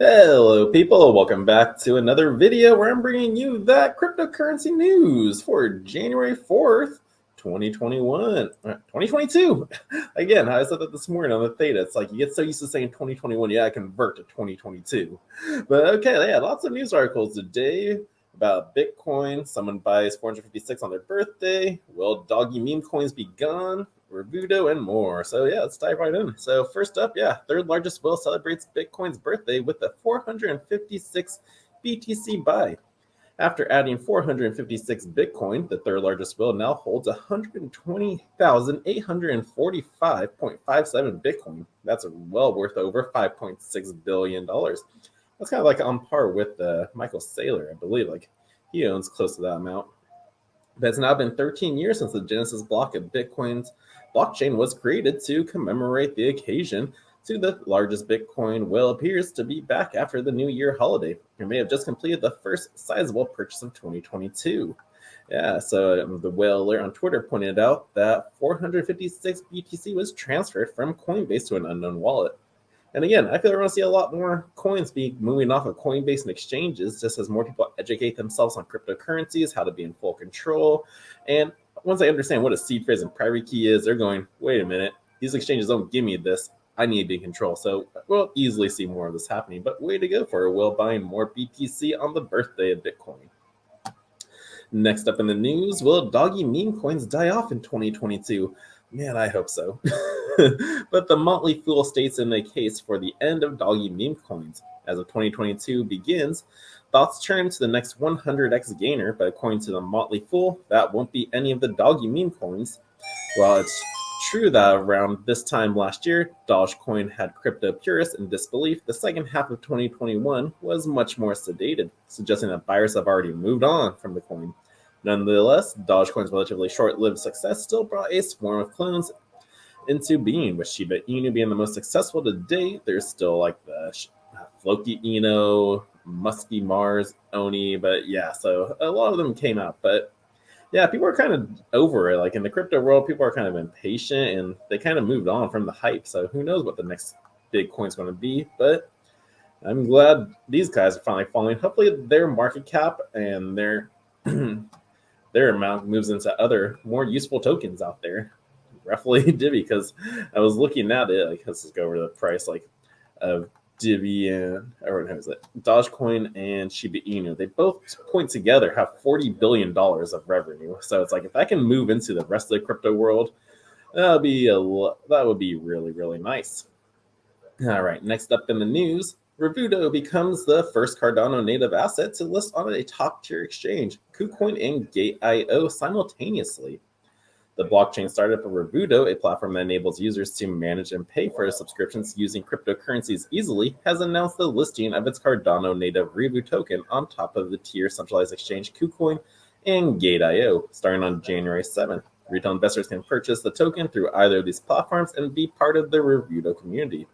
Hello people, welcome back to another video where I'm bringing you that cryptocurrency news for January 4th, 2021, 2022. Again, I said that this morning on the theta. It's like you get so used to saying 2021, yeah, I convert to 2022. But okay, yeah, lots of news articles today about Bitcoin. Someone buys 456 on their birthday. Will doggy meme coins be gone? Revuto, and more. So yeah, let's dive right in. So first up, yeah, third largest whale celebrates Bitcoin's birthday with a 456 BTC buy. After adding 456 Bitcoin, the third largest whale now holds 120,845.57 Bitcoin. That's well worth over $5.6 billion. That's kind of like on par with Michael Saylor, I believe. Like he owns close to that amount. But it's now been 13 years since the Genesis block of Bitcoin's blockchain was created to commemorate the occasion. To the largest Bitcoin whale appears to be back after the New Year holiday. It may have just completed the first sizable purchase of 2022. Yeah, so the whale alert on Twitter pointed out that 456 BTC was transferred from Coinbase to an unknown wallet. And again, I feel we're going to see a lot more coins be moving off of Coinbase and exchanges just as more people educate themselves on cryptocurrencies, how to be in full control. And once they understand what a seed phrase and private key is, they're going, wait a minute, these exchanges don't give me this. I need to be in control. So we'll easily see more of this happening. But way to go for Will buying more BTC on the birthday of Bitcoin. Next up in the news, will doggy meme coins die off in 2022? Man, I hope so. But the Motley Fool states in a case for the end of doggy meme coins. As of 2022 begins, thoughts turn to the next 100x gainer, but according to the Motley Fool, that won't be any of the doggy meme coins. While it's true that around this time last year, Dogecoin had crypto purists in disbelief, the second half of 2021 was much more sedated, suggesting that buyers have already moved on from the coin. Nonetheless, Dogecoin's relatively short-lived success still brought a swarm of clones into being, with Shiba Inu being the most successful to date. There's still like the Floki Inu, Musky Mars, Oni, but yeah, so a lot of them came out. But yeah, people are kind of over it. Like in the crypto world, people are kind of impatient and they kind of moved on from the hype. So who knows what the next big coin's going to be. But I'm glad these guys are finally falling. Hopefully their market cap and their their amount moves into other more useful tokens out there. Roughly Divi, because I was looking at it, like let's just go over the price like of Divi and Dogecoin and Shiba Inu. They both point together have $40 billion of revenue. So it's like if I can move into the rest of the crypto world, that would be really, really nice. All right, next up in the news, Revuto becomes the first Cardano native asset to list on a top tier exchange, KuCoin and Gate.io simultaneously. The blockchain startup of Revuto, a platform that enables users to manage and pay for subscriptions using cryptocurrencies easily, has announced the listing of its Cardano native Revu token on top of the tier centralized exchange KuCoin and Gate.io, starting on January 7th. Retail investors can purchase the token through either of these platforms and be part of the Revuto community.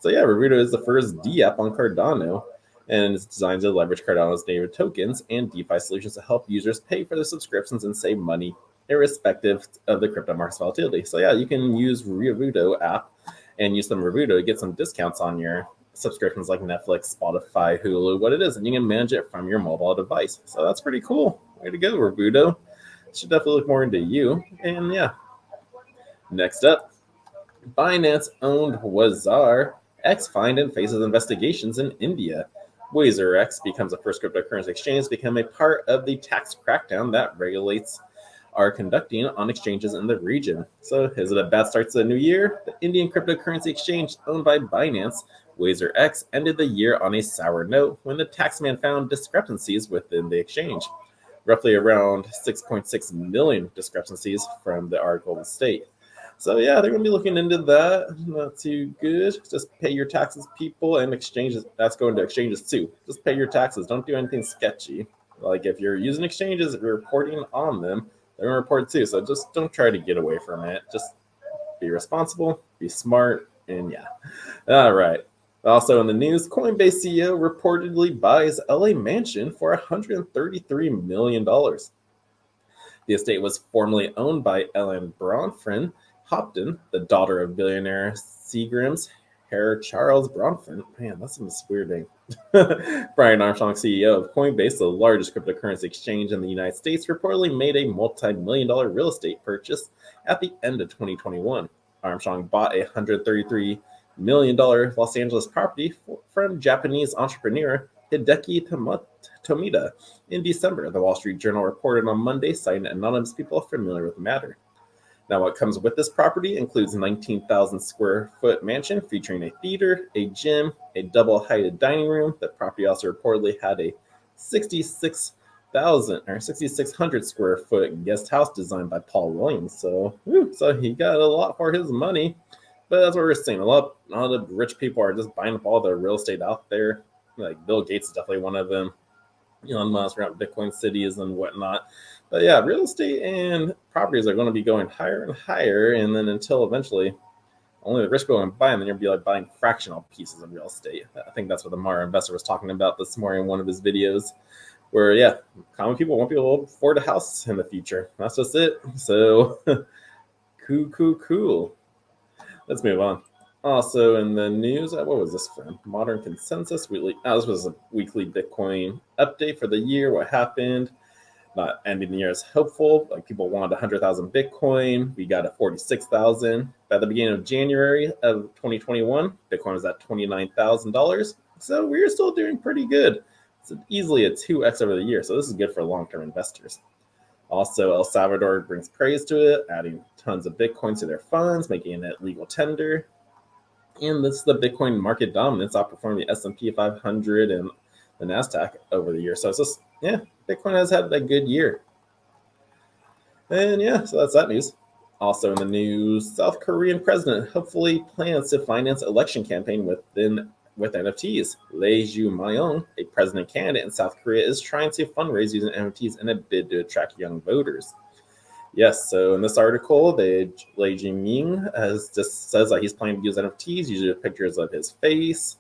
So yeah, Revuto is the first DApp on Cardano, and it's designed to leverage Cardano's native tokens and DeFi solutions to help users pay for their subscriptions and save money, irrespective of the crypto market's volatility. So yeah, you can use Revuto app and use some Revuto to get some discounts on your subscriptions like Netflix, Spotify, Hulu, what it is, and you can manage it from your mobile device. So that's pretty cool. Way to go, Revuto. Should definitely look more into you. And yeah, next up, Binance-owned WazirX fined and faces investigations in India. WazirX becomes the first cryptocurrency exchange to become a part of the tax crackdown that regulates are conducting on exchanges in the region. So is it a bad start to the new year? The Indian cryptocurrency exchange owned by Binance, WazirX, ended the year on a sour note when the taxman found discrepancies within the exchange. Roughly around 6.6 million discrepancies from the article state. So yeah, they're going to be looking into that. Not too good. Just pay your taxes, people, and exchanges. That's going to exchanges too. Just pay your taxes. Don't do anything sketchy. Like if you're using exchanges, if you're reporting on them, they're going to report too. So just don't try to get away from it. Just be responsible, be smart, and yeah. All right. Also in the news, Coinbase CEO reportedly buys LA mansion for $133 million. The estate was formerly owned by Ellen Bronfman Hopton, the daughter of billionaire Seagram's Herr Charles Bronfen. Man, that's a weird name. Brian Armstrong, CEO of Coinbase, the largest cryptocurrency exchange in the United States, reportedly made a multi-million-dollar real estate purchase at the end of 2021. Armstrong bought a $133 million Los Angeles property from Japanese entrepreneur Hideki Tomita in December. The Wall Street Journal reported on Monday, citing anonymous people familiar with the matter. Now, what comes with this property includes a 19,000 square foot mansion featuring a theater, a gym, a double-heighted dining room. The property also reportedly had a 6,600 square foot guest house designed by Paul Williams. So he got a lot for his money. But that's what we're seeing. A lot of rich people are just buying up all the real estate out there. Like Bill Gates is definitely one of them. Elon Musk around Bitcoin cities and whatnot. But yeah, real estate and properties are going to be going higher and higher, and then until eventually only the rich people can buy them, then you'll be like buying fractional pieces of real estate. I think that's what the Mara investor was talking about this morning in one of his videos, where yeah, common people won't be able to afford a house in the future. That's just it. So cool. Let's move on. Also in the news, what was this from? Modern Consensus Weekly. This was a weekly Bitcoin update for the year. What happened? Not ending the year as hopeful. Like people wanted 100,000 Bitcoin. We got a 46,000. By the beginning of January of 2021, Bitcoin was at $29,000. So we're still doing pretty good. It's easily a 2x over the year. So this is good for long-term investors. Also, El Salvador brings praise to it, adding tons of Bitcoin to their funds, making it legal tender. And this is the Bitcoin market dominance outperforming the S&P 500 and the NASDAQ over the year. So it's just, yeah, Bitcoin has had a good year. And yeah, so that's that news. Also in the news, South Korean president hopefully plans to finance election campaign with NFTs. Lee Ju-myung, a president candidate in South Korea, is trying to fundraise using NFTs in a bid to attract young voters. Yes, so in this article, Lee Ju-myung just says that he's planning to use NFTs, usually pictures of his face,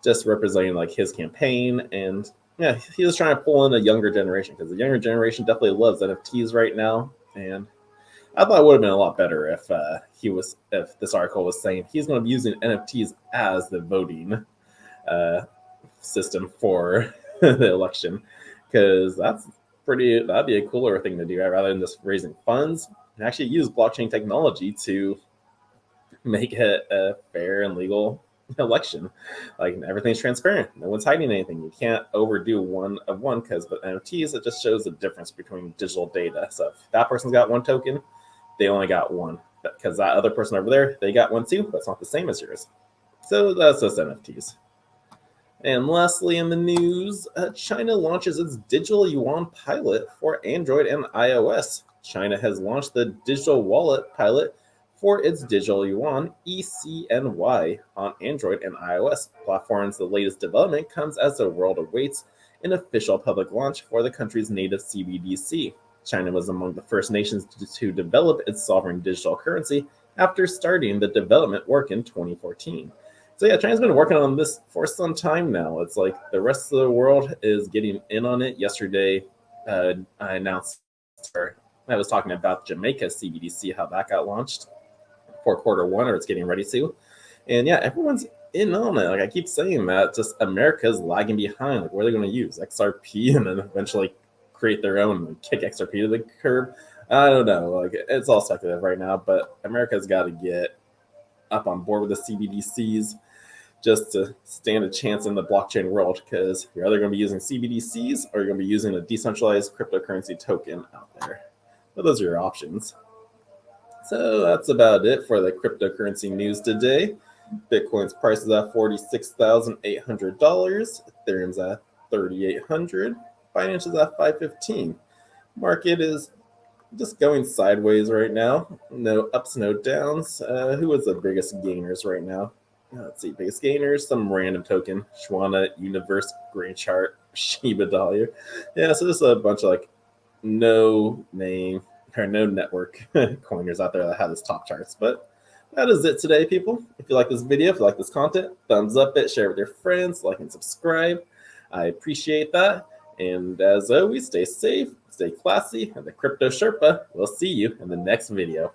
just representing like his campaign. And yeah, he was trying to pull in a younger generation because the younger generation definitely loves NFTs right now. And I thought it would have been a lot better if this article was saying he's going to be using NFTs as the voting system for the election, because that'd be a cooler thing to do, right? Rather than just raising funds and actually use blockchain technology to make it a fair and legal election. Like everything's transparent, no one's hiding anything. You can't overdo one because with NFTs it just shows the difference between digital data. So if that person's got one token, they only got one, because that other person over there, they got one too, but it's not the same as yours. So that's just NFTs. And lastly in the news, China launches its digital yuan pilot for Android and iOS. China has launched the digital wallet pilot for its digital yuan, ECNY, on Android and iOS platforms. The latest development comes as the world awaits an official public launch for the country's native CBDC. China was among the first nations to develop its sovereign digital currency after starting the development work in 2014. So yeah, China's been working on this for some time now. It's like the rest of the world is getting in on it. Yesterday, I was talking about Jamaica's CBDC, how that got launched for Q1, or it's getting ready to. And yeah, everyone's in on it. Like I keep saying that, just America's lagging behind. Like what are they going to use? XRP and then eventually create their own and kick XRP to the curb? I don't know. Like it's all speculative right now, but America's got to get up on board with the CBDCs just to stand a chance in the blockchain world, because you're either going to be using CBDCs or you're going to be using a decentralized cryptocurrency token out there. But those are your options. So that's about it for the cryptocurrency news today. Bitcoin's price is at $46,800. Ethereum's at $3,800. Binance is at $515. Market is just going sideways right now. No ups, no downs. Who was the biggest gainers right now? Let's see, biggest gainers, some random token, Schwana, Universe, Grain Chart, Shiba Dollar. Yeah, so there's a bunch of like no name or no network coiners out there that have this top charts. But that is it today, people. If you like this video, if you like this content, thumbs up it, share it with your friends, like and subscribe. I appreciate that. And as always, stay safe, stay classy, and the Crypto Sherpa will see you in the next video.